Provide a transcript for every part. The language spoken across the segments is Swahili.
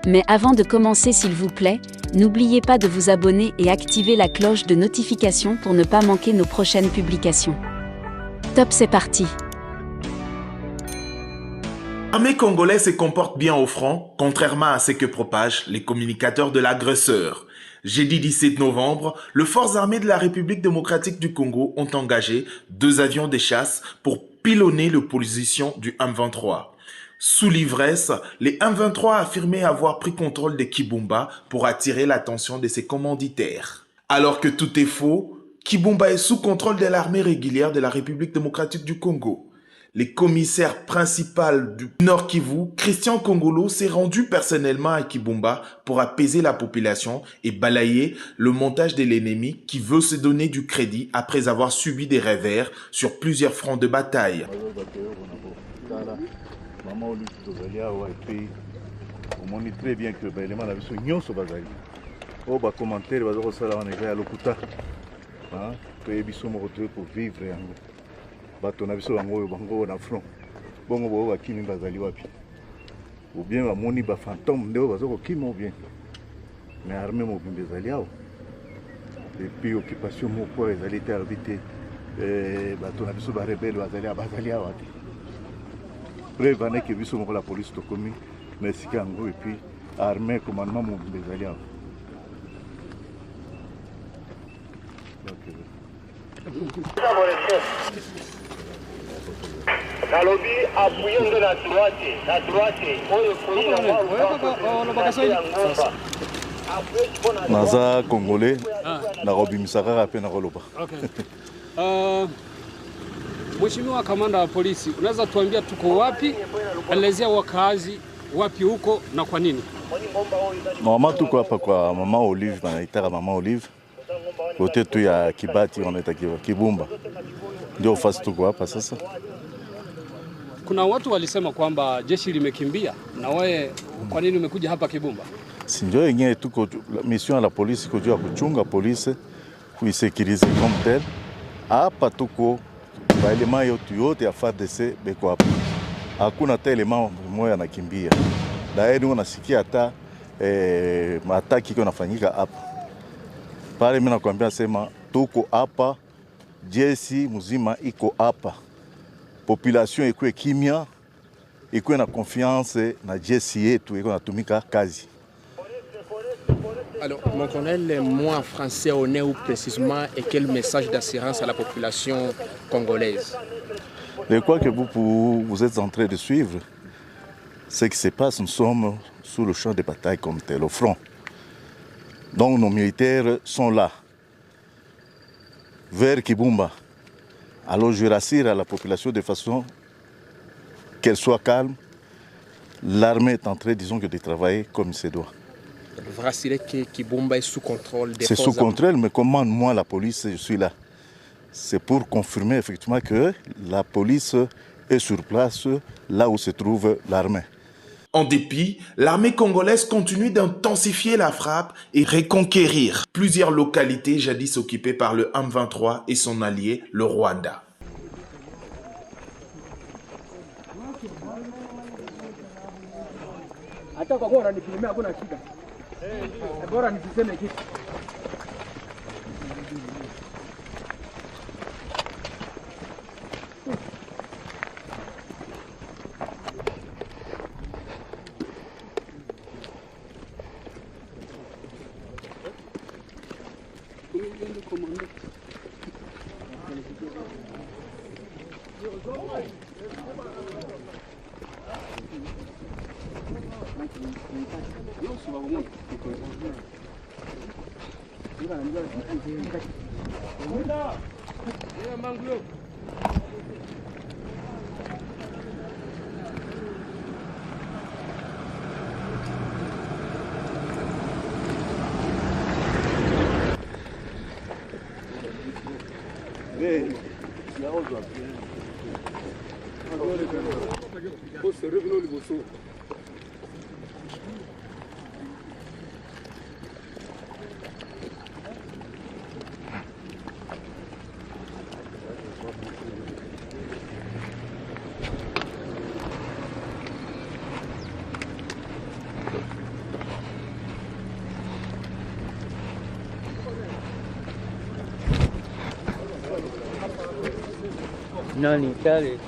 Mais avant de commencer, s'il vous plaît, n'oubliez pas de vous abonner et activer la cloche de notification pour ne pas manquer nos prochaines publications. Top, c'est parti! L'armée congolaise se comporte bien au front, contrairement à ce que propagent les communicateurs de l'agresseur. Jeudi 17 novembre, les forces armées de la République démocratique du Congo ont engagé 2 avions de chasse pour pilonner les positions du M23. Sous l'ivresse, les M23 affirmaient avoir pris contrôle de Kibumba pour attirer l'attention de ses commanditaires. Alors que tout est faux, Kibumba est sous contrôle de l'armée régulière de la République démocratique du Congo. Le commissaire principal du Nord Kivu, Christian Kongolo, s'est rendu personnellement à Kibumba pour apaiser la population et balayer le montage de l'ennemi qui veut se donner du crédit après avoir subi des revers sur plusieurs fronts de bataille. On montre très bien que les éléments sont nyons sur bazali. Oh bah commentaire bazali ça là on est à l'okuta. Hein, que les bisous me retrouvent pour vivre yango. Bato na biso bango bango na front. Bongo bo bakini bazali wapi. Ou bien ba moni ba fantôme ndeo bazoko kimo bien. Mais armée mo bimbe bazali ao. Depuis occupation mo ko ezali te arbité bato na biso ba rebelle bazali wapi. Preuve ane que biso moko la police to komi merci kango et puis armée commandement mo bezali ao. Nalobi appuyons de la droite, Naza congolais, Nairobi misaka pe na koloba. Mheshimiwa kamanda wa polisi, unaweza tuambia tuko wapi? Elezea wakazi wapi huko na kwa nini? Mama tuko hapa kwa Mama Olive, wanaitaka Mama Olive. Kote tu ya Kibati wanaita Kibumba. Ndio fasi tuko hapa sasa. Kuna watu walisema kwamba jeshi limekimbia, na wewe kwa nini umekuja hapa Kibumba? Si ndio yenyewe tuko mission ya la polisi kujua kuchunga polisi, kuisekirize comme tel. Hapa tuko ba elema yote ya FARDC beko hapa. Hakuna telema moja anakimbia. Daeni unasikia hata mataki yanafanyika hapa. Pale mimi nakwambia sema tuko hapa, jeshi mzima iko hapa. Population ikuwe kimya, ikuwe na confiance na jeshi yetu iko natumika kazi. Alors, mon colonel, moi en français, on est où précisément et quel message d'assurance à la population congolaise? Je crois que vous êtes en train de suivre ce qui se passe. Nous sommes sur le champ de bataille comme tel, au front. Donc nos militaires sont là, vers Kibumba. Alors je rassure à la population de façon qu'elle soit calme. L'armée est en train, disons, de travailler comme il se doit. Vous rassurez que Kibumba est sous contrôle des forces. C'est sous contrôle, mais comment moi, la police, je suis là? C'est pour confirmer effectivement que la police est sur place, là où se trouve l'armée. En dépit, l'armée congolaise continue d'intensifier la frappe et reconquérir plusieurs localités jadis occupées par le M23 et son allié, le Rwanda. Nani kale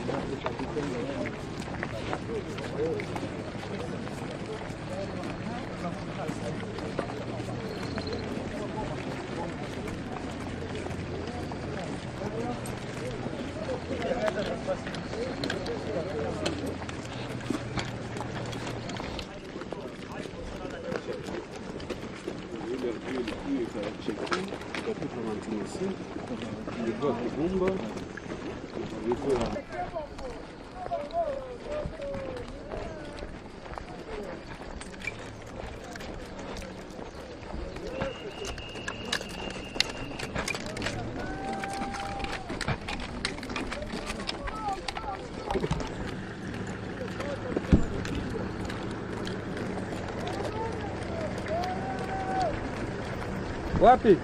wapi?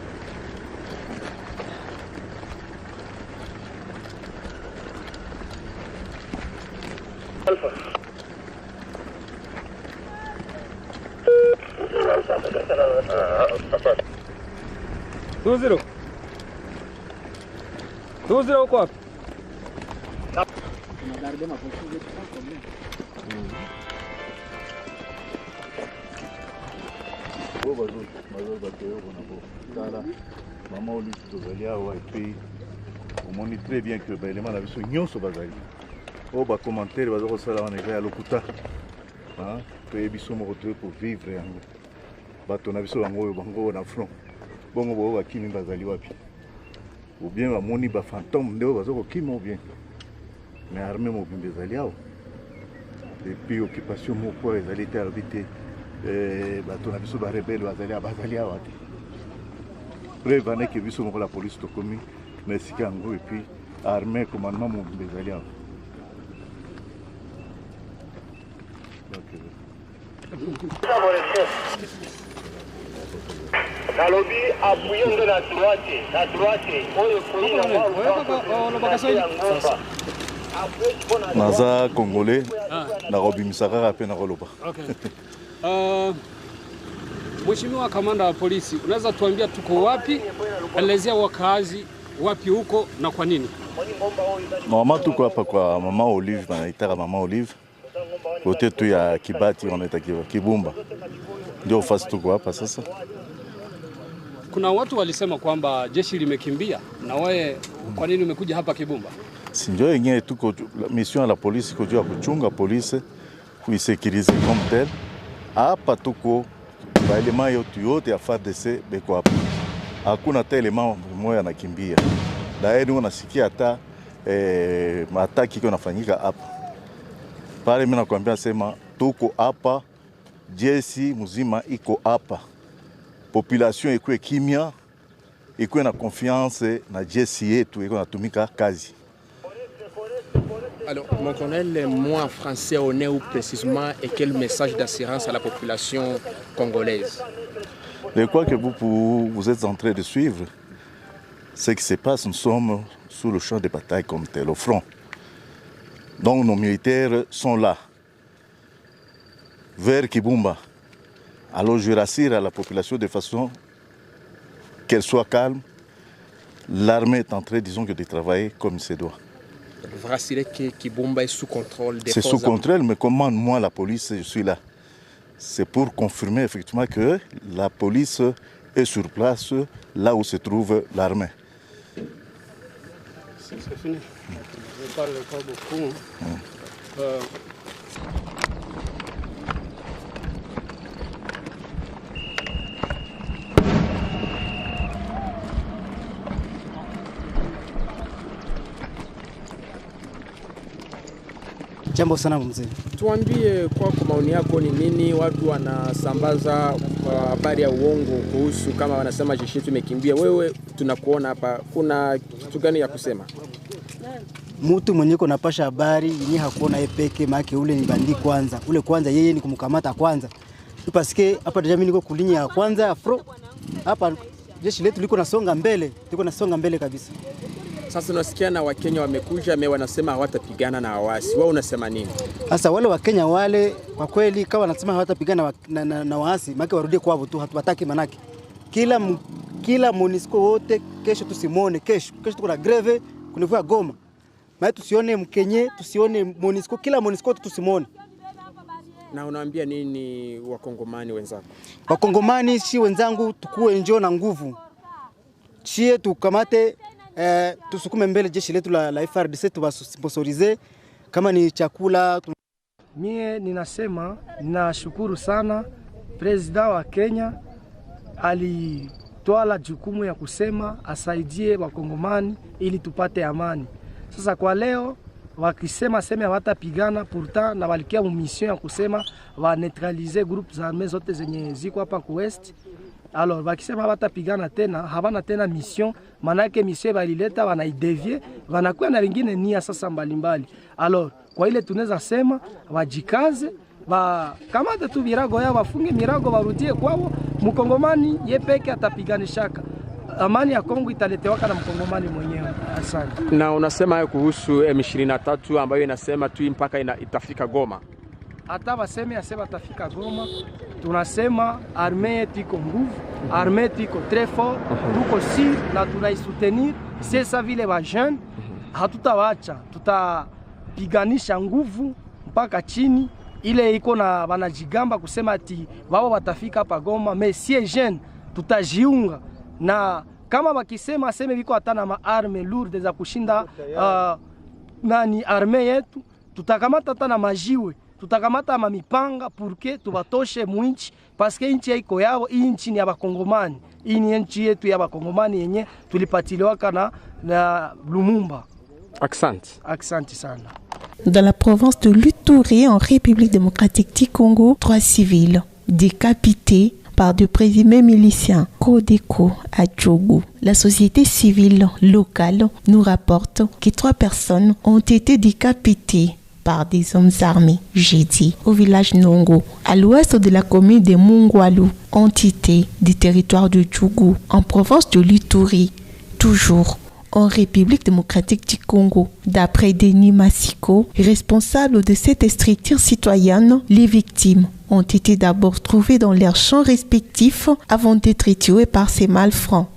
Alpha. Two zero uko wapi? Maman Olive tozali awa epe omoni très bien que baelema na biso nyonso bazali oyo bacommentaire baza kosala wana eza ya lokuta toyebi biso moko toye kovivre yango bato na biso bango oyo bango na front bongo boyo bakimi bazali wapi ou bien bamoni bafantome nde oyo baza kokima ou bien mais armée mobimba ezali awa epuis occupation moko ezali te alobi te bato na biso barebele bazali awa te preuve ane ke biso moko la police tokomi na esika yango epuis armée commandement mobimba ezali awa Nalobi appuyer na droite oyo koyi naza congolais nakobimisaka kaka mpe nakoloba. Mheshimiwa kamanda wa polisi, unaweza tuambia tuko wapi? Elezea wakazi wapi huko na kwa nini? Mama tuko hapa kwa Mama Olive, wanaitaka Mama Olive. Kote tu ya Kibati wanaita Kibumba. Ndio fasi tuko hapa sasa. Kuna watu walisema kwamba jeshi limekimbia, na wewe kwa nini umekuja hapa Kibumba? Si ndio yenyewe tuko mission la polisi kujua kuchunga polisi, kuisekirize comme tel. Hapa tuko baelema yote ya FARDC beko hapa. Hakuna telema moja anakimbia. Daeni unasikia hata mataki yanafanyika hapa. Pale mimi nakwambia sema tuko hapa, jeshi mzima iko hapa. Population ikuwe kimya, ikuwe na confiance na jeshi yetu iko natumika kazi. Alors, mon colonel, moi en français, on est où précisément et quel message d'assurance à la population congolaise? Je crois que vous êtes en train de suivre ce qui se passe. Nous sommes sur le champ de bataille comme tel, au front. Donc nos militaires sont là, vers Kibumba. Alors je rassure à la population de façon qu'elle soit calme. L'armée est en train, disons, de travailler comme il se doit. Vous rassurez que Kibumba est sous contrôle des forces. C'est sous contrôle, mais comment moi, la police, je suis là? C'est pour confirmer effectivement que la police est sur place, là où se trouve l'armée. C'est fini. Je ne parle pas beaucoup. Jambo sana mzee. Tuambie kwa maoni yako ni nini watu wanasambaza habari ya uongo kuhusu kama wanasema jeshi letu imekimbia. Wewe tunakuona hapa, kuna kitu gani ya kusema? Mtu mwenye uko napasha habari yenye hakuona yeye peke yake, ule ni bandi kwanza. Ule kwanza yeye ni kumkamata kwanza. Tupaske hapa jamii niko kulinya ya kwanza afro. Hapa jeshi letu liko nasonga mbele, liko nasonga mbele kabisa. Sasa unasikia na Wakenya wamekuja mimi wanasema hawatapigana na waasi. Wewe unasema nini? Sasa wale Wakenya wale kwa kweli kama wanasema hawatapigana na waasi, maana warudie kwao tu, hatupataki manake. Kila MONUSCO wote kesho tusimone kesho tuko na greve kunivua Goma. maana tusione Mkenye, tusione MONUSCO, kila MONUSCO tusimone. Na unaambia nini wakongomani wenzako? Wakongomani si wenzangu, tukue njoo na nguvu. Chie tukamate tusukume mbele jeshi letu la FARDC, tuwasponsorize kama ni chakula. Mie ninasema ninashukuru sana President wa Kenya alitwala jukumu ya kusema asaidie wakongomani ili tupate amani. Sasa kwa leo wakisema hawatapigana pourtant na walikia mission ya kusema wa neutraliser groupe za armées zote zenye ziko hapa ku West. Alors wakisema hawatapigana tena, havana tena mission, manake mission walileta wanaidevier, wanakuwa na wengine nia sasa mbalimbali. Alors kwa ile tunaweza sema wajikaze, kamata tu mirago yao, wafunge mirago, warudie kwao. Mkongomani yepeke atapiganishaka. Amani ya Kongo italetoka na mkongomani mwenyewe. Asante. Na unasema hayo kuhusu M23 ambayo inasema tu mpaka itafika Goma. Hata waseme asema tafika Goma, tunasema armée yetu iko nguvu, armée yetu iko très fort, tuko si na tunaisoutenir, sasa vile wa jeune hatutawacha, tutapiganisha nguvu mpaka chini. Ile iko na wanajigamba kusema ati wao watafika hapa Goma, mais si jeune tutajiunga, na kama wakisema aseme biko atana maarme lourde za kushinda nani armée yetu, tutakamata tana majiwe, tutakamata mamipanga purke tubatoshe mwinchi, paske inchi iko yao, inchi ni ya bakongomani, hii ni inchi yetu ya bakongomani yenye tulipatiliwaka na Lumumba. Accent sana. Dans la province de l'Ituri, en République démocratique du Congo, 3 civils décapités par de présumés miliciens Codeco à Djougou. La société civile locale nous rapporte que 3 personnes ont été décapitées par des hommes armés jeudi au village Nongo, à l'ouest de la commune de Mungwalu, entité du territoire de Djougou, en province de l'Ituri, toujours en République démocratique du Congo. D'après Denis Massiko, responsable de cette structure citoyenne, les victimes ont été d'abord trouvées dans leurs champs respectifs avant d'être tuées par ces malfrats.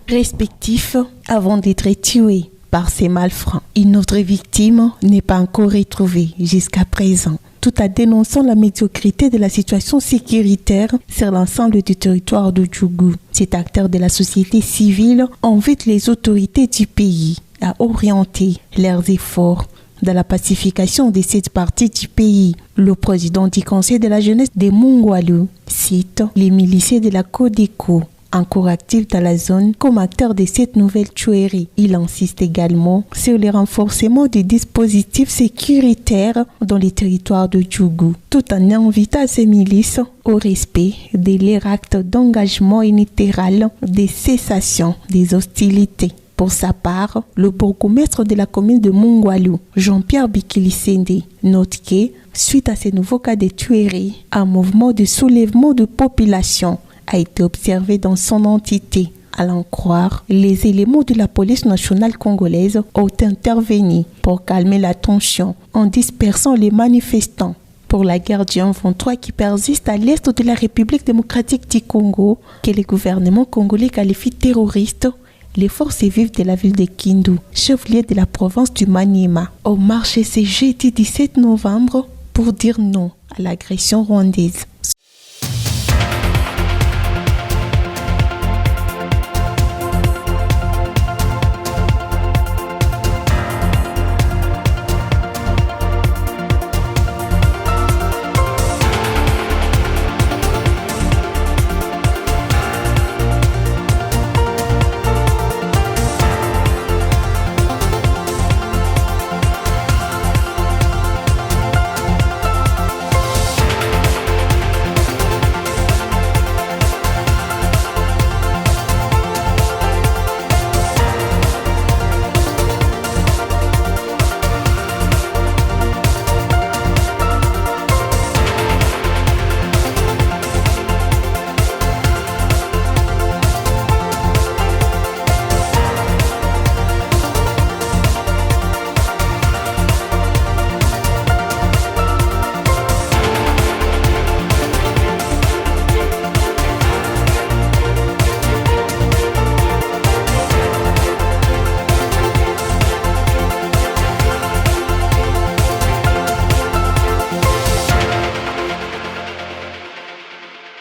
Une autre victime n'est pas encore retrouvée jusqu'à présent, tout en dénonçant la médiocrité de la situation sécuritaire sur l'ensemble du territoire de Djougou. Cet acteur de la société civile invite les autorités du pays à orienter leurs efforts dans la pacification de cette partie du pays. Le président du conseil de la jeunesse de Mungwalu cite les miliciens de la Codeco, encore actifs dans la zone comme acteurs de cette nouvelle tuerie. Il insiste également sur le renforcement des dispositifs sécuritaires dans les territoires de Djougou, tout en invitant ces milices au respect de leur acte d'engagement unilatéral de cessation des hostilités. Pour sa part, le bourgmestre de la commune de Mungwalu, Jean-Pierre Bikilisende, note que, suite à ces nouveaux cas de tuerie, un mouvement de soulèvement de population a été observé dans son entité. À l'en croire, les éléments de la police nationale congolaise ont intervenu pour calmer la tension en dispersant les manifestants. Pour la guerre du 23 qui persiste à l'est de la République démocratique du Congo, que le gouvernement congolais qualifie terroriste, les forces vives de la ville de Kindu, chef-lieu de la province du Maniema, ont marché ce jeudi 17 novembre pour dire non à l'agression rwandaise.